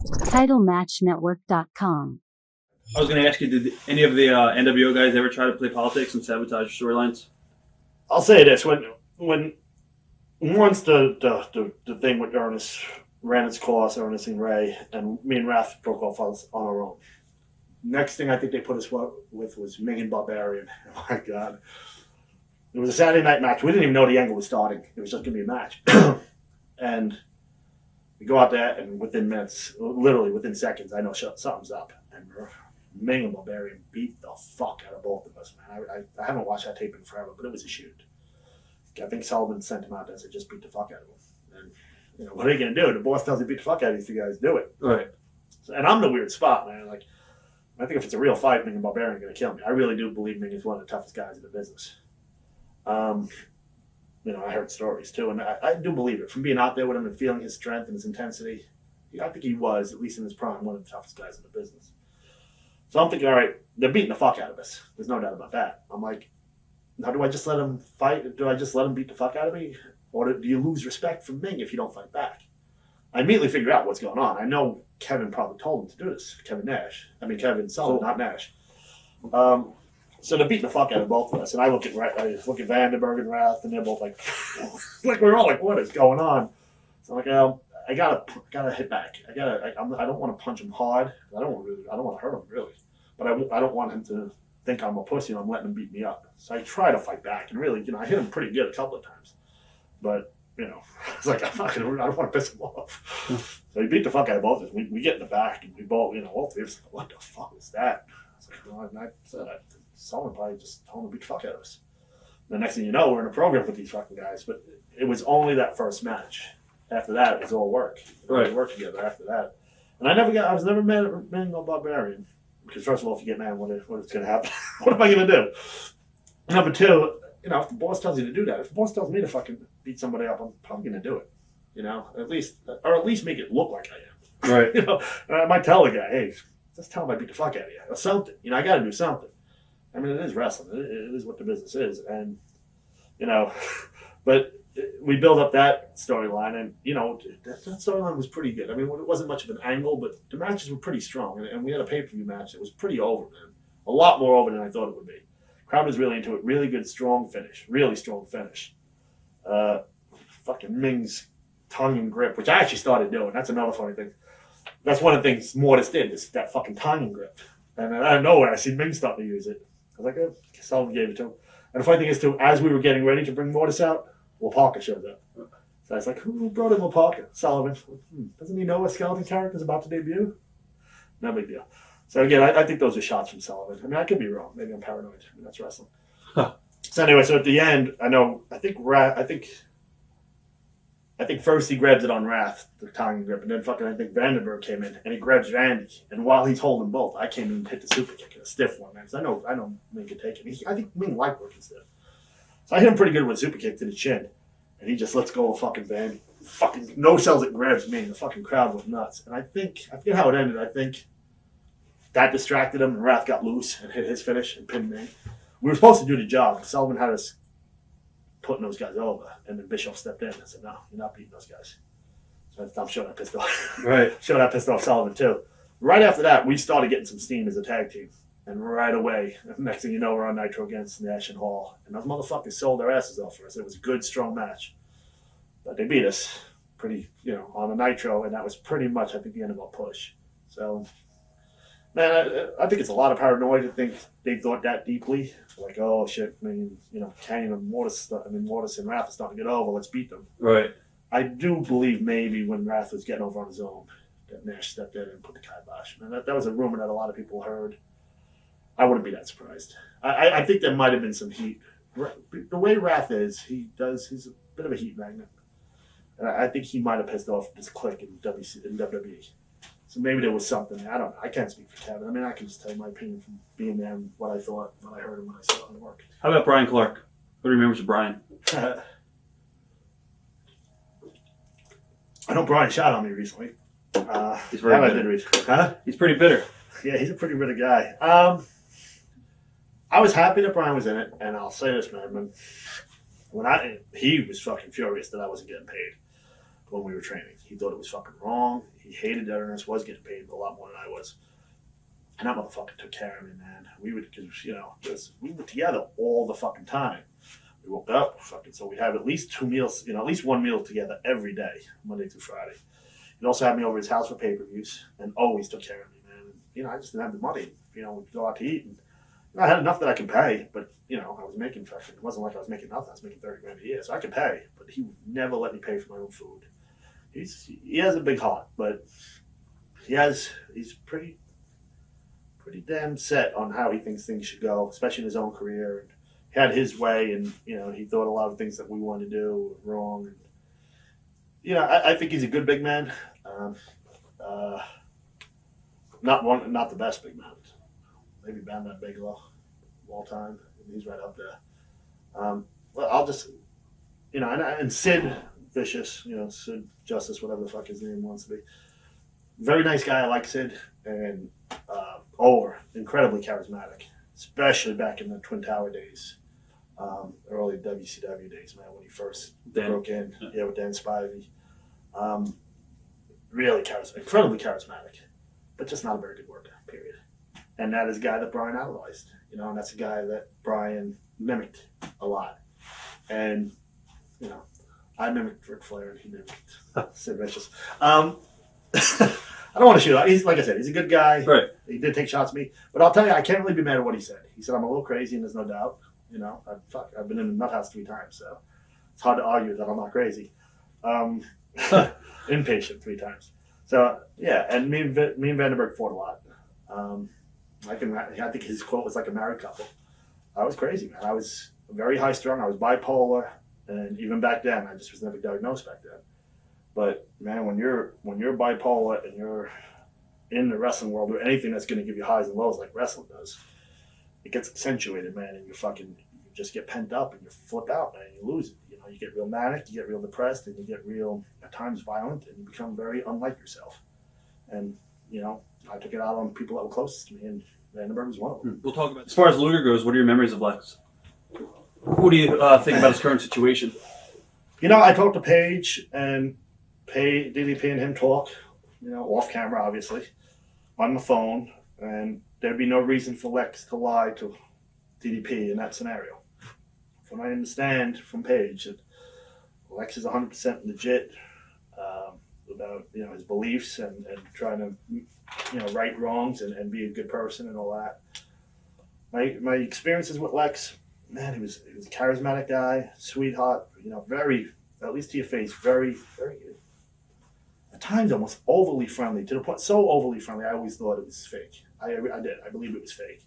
TitleMatchNetwork.com. I was going to ask you, did any of the NWO guys ever try to play politics and sabotage storylines? I'll say this: when once the thing with Ernest ran its course, Ernest and Ray, and me and Raph broke off on our own. Next thing I think they put us with was Men and Barbarian. Oh my God. It was a Saturday night match. We didn't even know the angle was starting. It was just going to be a match. And we go out there, and within minutes, literally within seconds, I know something's up. And Men and Barbarian beat the fuck out of both of us, man. I haven't watched that tape in forever, but it was a shoot. I think Sullivan sent him out there and said, just beat the fuck out of him. And, you know, what are you going to do? The boss tells you beat the fuck out of these two guys, do it. Right. So, and I'm in a weird spot, man. Like, I think if it's a real fight, Ming and Barbarian are going to kill me. I really do believe Ming is one of the toughest guys in the business. You know, I heard stories too, and I do believe it. From being out there with him and feeling his strength and his intensity, I think he was, at least in his prime, one of the toughest guys in the business. So I'm thinking, all right, they're beating the fuck out of us. There's no doubt about that. I'm like, now do I just let him fight? Do I just let him beat the fuck out of me? Or do you lose respect from Ming if you don't fight back? I immediately figure out what's going on. I know Kevin probably told him to do this. Kevin Sullivan, not Nash. So they're beating the fuck out of both of us. And I look at Vandenberg and Rath, and they're both like, like we're all like, what is going on? So I'm like, I gotta hit back. I don't want to punch him hard. I don't want to hurt him really, but I don't want him to think I'm a pussy and I'm letting him beat me up. So I try to fight back, and really, you know, I hit him pretty good a couple of times, but you know, it's like I don't want to piss him off. So he beat the fuck out of both of us. We get in the back, and we both, you know, all three of us like, what the fuck was that? I was like, well, I said someone probably just told him to beat the fuck out of us. The next thing you know, we're in a program with these fucking guys, but it was only that first match. After that, it was all work. Right. We worked together after that. And I was never mad at Men and Barbarian. Because first of all, if you get mad, what is going to happen? What am I going to do? Number two, you know, if the boss tells you to do that, if the boss tells me to fucking beat somebody up, I'm probably going to do it. You know, at least make it look like I am. Right. You know, I might tell the guy, hey, just tell him I beat the fuck out of you. Or something. You know, I got to do something. I mean, it is wrestling. It is what the business is. And, you know, but we build up that storyline, and you know that storyline was pretty good. I mean, it wasn't much of an angle, but the matches were pretty strong, and we had a pay-per-view match that was pretty over, man. A lot more over than I thought it would be. Crowd was really into it. Really good, strong finish. Really strong finish. Fucking Ming's tongue and grip, which I actually started doing. That's another funny thing. That's one of the things Mortis did, is that fucking tongue and grip. And out of nowhere, I see Ming starting to use it. I was like, oh, Sullivan gave it to him. And the funny thing is, too, as we were getting ready to bring Mortis out, Will Parker showed up. So I was like, who brought in Will Parker? Sullivan. Doesn't he know a skeleton character is about to debut? No big deal. So again, I think those are shots from Sullivan. I mean, I could be wrong. Maybe I'm paranoid. I mean, that's wrestling. Huh. So anyway, so at the end, I think first he grabs it on Wrath, the tongue grip, and then fucking I think Vandenberg came in and he grabs Randy. And while he's holding both, I came in and hit the super kick, a stiff one, man. Because I know Ming can take it. I think Ming liked working stiff. So I hit him pretty good with a super kick to the chin. And he just lets go of fucking Vandy. Fucking no sells it, grabs me, and the fucking crowd went nuts. And I forget how it ended. I think that distracted him, and Wrath got loose and hit his finish and pinned me. We were supposed to do the job. Sullivan had us putting those guys over, and then Bischoff stepped in and said, no, you're not beating those guys. So I'm sure that pissed off. Right. Sure that pissed off Sullivan, too. Right after that, we started getting some steam as a tag team. And right away, next thing you know, we're on Nitro against Nash and Hall. And those motherfuckers sold their asses off for us. It was a good, strong match. But they beat us pretty, you know, on the Nitro, and that was pretty much, I think, the end of our push. So, man, I think it's a lot of paranoia to think they thought that deeply. Like, oh, shit, I mean, you know, Kanyon and Mortis and Wrath are starting to get over. Let's beat them. Right. I do believe maybe when Wrath was getting over on his own, that Nash stepped in and put the kibosh. And that was a rumor that a lot of people heard. I wouldn't be that surprised. I think there might have been some heat. The way Wrath is, he's a bit of a heat magnet. And I think he might have pissed off this clique in WWE. So maybe there was something. I don't know. I can't speak for Kevin. I mean, I can just tell you my opinion from being there and what I thought, what I heard, and when I saw him work. How about Brian Clark? What remembers of Brian? I know Brian shot on me recently. He's very bitter. Huh? He's pretty bitter. Yeah, he's a pretty bitter guy. I was happy that Brian was in it, and I'll say this, man. He was fucking furious that I wasn't getting paid when we were training. He thought it was fucking wrong. He hated that Ernest was getting paid a lot more than I was. And that motherfucker took care of me, man. We were together all the fucking time. We woke up, so we'd have at least 2 meals, at least 1 meal together every day, Monday through Friday. He'd also have me over at his house for pay-per-views and always took care of me, man. And, I just didn't have the money. We'd go out to eat. And I had enough that I could pay, but, I was making fucking, it wasn't like I was making nothing. I was making $30,000 a year, so I could pay. But he would never let me pay for my own food. He has a big heart, but he's pretty damn set on how he thinks things should go, especially in his own career. And he had his way, and he thought a lot of things that we wanted to do were wrong. And I think he's a good big man. Not the best big man. Maybe Bam Bam Bigelow of all time. He's right up there. Well, I'll just and Sid Vicious, Sid Justice, whatever the fuck his name wants to be. Very nice guy. I like Sid, and incredibly charismatic, especially back in the Twin Tower days, early WCW days, man, when he first broke in, with Dan Spivey. Really incredibly charismatic, but just not a very good worker, period. And that is a guy that Brian idolized, and that's a guy that Brian mimicked a lot. And, I mimicked Ric Flair and he mimicked Sid Vicious. I don't want to shoot out. He's, like I said, he's a good guy. Right. He did take shots at me. But I'll tell you, I can't really be mad at what he said. He said, I'm a little crazy, and there's no doubt. I've been in the nut house 3 times, so it's hard to argue that I'm not crazy. Impatient 3 times. So, yeah, and me and Vandenberg fought a lot. I think his quote was like a married couple. I was crazy, man. I was very high strung. I was bipolar, and even back then, I just was never diagnosed back then. But man, when you're bipolar and you're in the wrestling world or anything that's going to give you highs and lows like wrestling does, it gets accentuated, man, and you just get pent up and you flip out, man. And you lose it. You get real manic, you get real depressed, and you get real at times violent, and you become very unlike yourself. And I took it out on people that were closest to me, and Vandenberg was one of them. We'll talk about, as far as Luger goes, what are your memories of Lex? What do you think about his current situation? I talked to Paige, and DDP and him talk, off camera, obviously, on the phone, and there'd be no reason for Lex to lie to DDP in that scenario. From what I understand from Paige, that Lex is 100% legit about his beliefs and trying to right wrongs and be a good person and all that. My experiences with Lex, man, he was a charismatic guy, sweetheart, very, at least to your face, very, very, at times almost overly friendly, to the point, so overly friendly, I always thought it was fake. I did. I believed it was fake.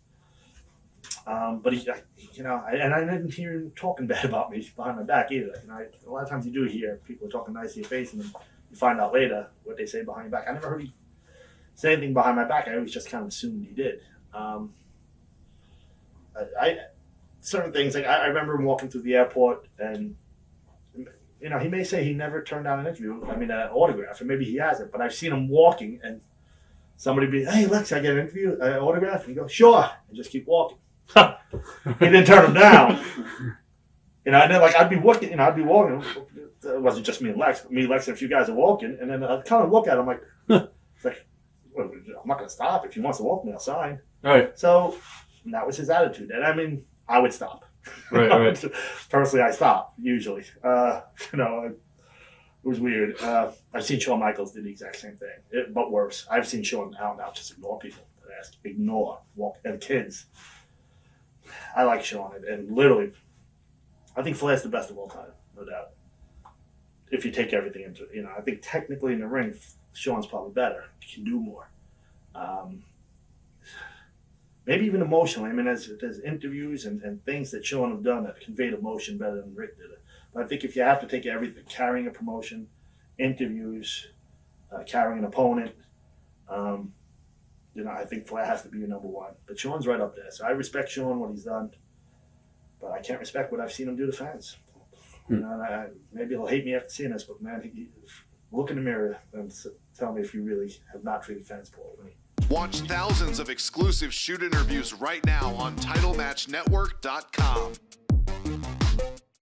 But I didn't hear him talking bad about me behind my back either. A lot of times you do hear people talking nice to your face, and then you find out later what they say behind your back. I never heard him say anything behind my back. I always just kind of assumed he did. Certain things, like I remember him walking through the airport, and he may say he never turned down an interview. An autograph, and maybe he hasn't. But I've seen him walking, and somebody be, "Hey, Lex, I get an interview, autograph," and he goes, "Sure," and just keep walking. He didn't turn him down. And then I'd be walking. It wasn't just me and Lex, but me, Lex, and a few guys are walking, and then I'd kind of look at him like, it's like, well, I'm not going to stop. If he wants to walk me, I'll sign. Right. So that was his attitude, and I would stop. Right. Personally, I stop usually. It was weird. I've seen Shawn Michaels do the exact same thing, but worse. I've seen Shawn out and out just ignore people. Walk, and kids. I like Shawn, and literally, I think Flair's the best of all time, no doubt. If you take everything into, I think technically in the ring, Shawn's probably better. He can do more. Maybe even emotionally. There's interviews and things that Shawn have done that conveyed emotion better than Rick did it. But I think if you have to take everything, carrying a promotion, interviews, carrying an opponent, I think Flair has to be your number one. But Shawn's right up there. So I respect Shawn, what he's done. But I can't respect what I've seen him do to fans. Maybe he'll hate me after seeing this, but man, look in the mirror and tell me if you really have not treated fans poorly. Watch thousands of exclusive shoot interviews right now on TitleMatchNetwork.com.